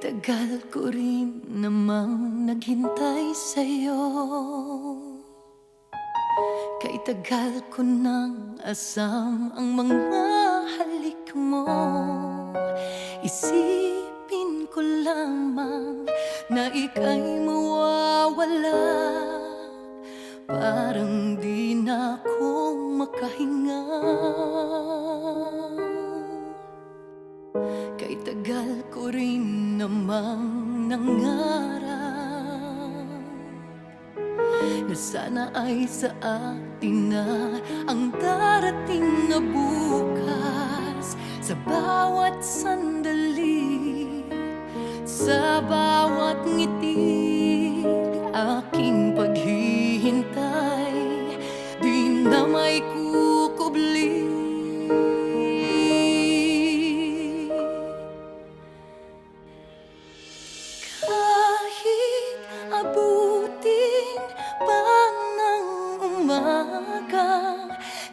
tagal ko rin namang naghintay sa'yo. Kay tagal ko nang asam ang mga halik mo. Isipin ko lamang na ika'y mawawala. Parang di na ako makahinga. Kay tagal ko rin namang nangarap na sana ay sa atin na ang darating na bukas. Sa bawat sandali, sa bawat ngiti, aking paghihintay di na may kukubli. Kahit abutin pa ng umaga,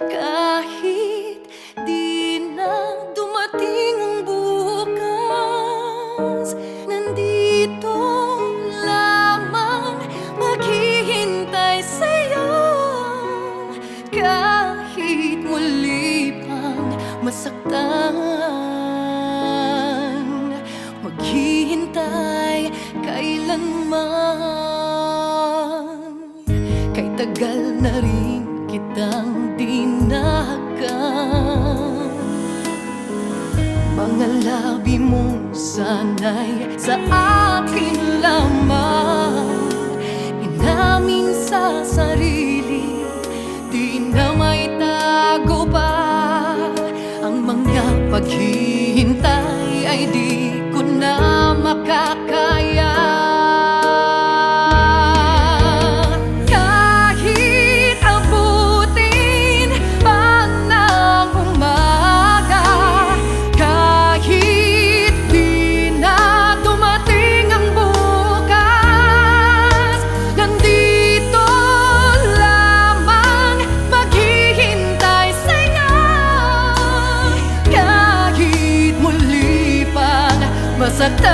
kahit di na dumating ang bukas, nandito lamang maghihintay sa'yo. Kahit muli pang masaktan, maghihintay kailanman. Kay tagal na rin kitang dinahagan, mga labi mong sanay sa akin lamang. Inamin sa sarili, di na may tago pa. Ang mga paghihintay ay di ko na makakaya. Kahit abutin pa ng umaga, kahit di na dumating ang bukas, nandito lamang maghihintay sa'yo. Kahit muli pang masaktan,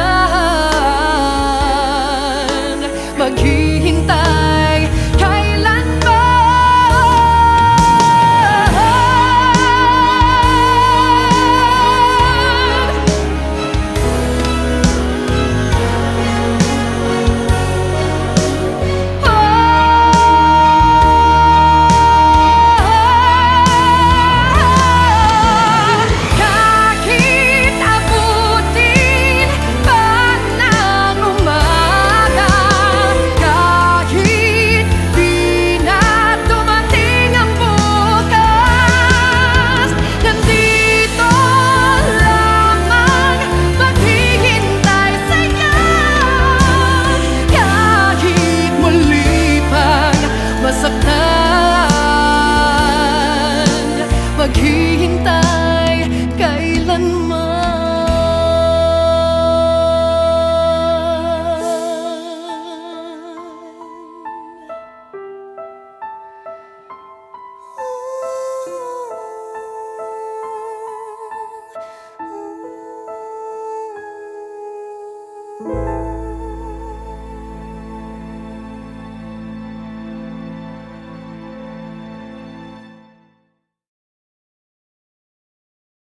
maghihintay kailanman. Kahit abutin pa ng umaga, kahit di na dumating ang bukas, nandito lamang maghihintay sa'yo. Kahit muli pang masaktan, maghihintay kailanman. Ooh.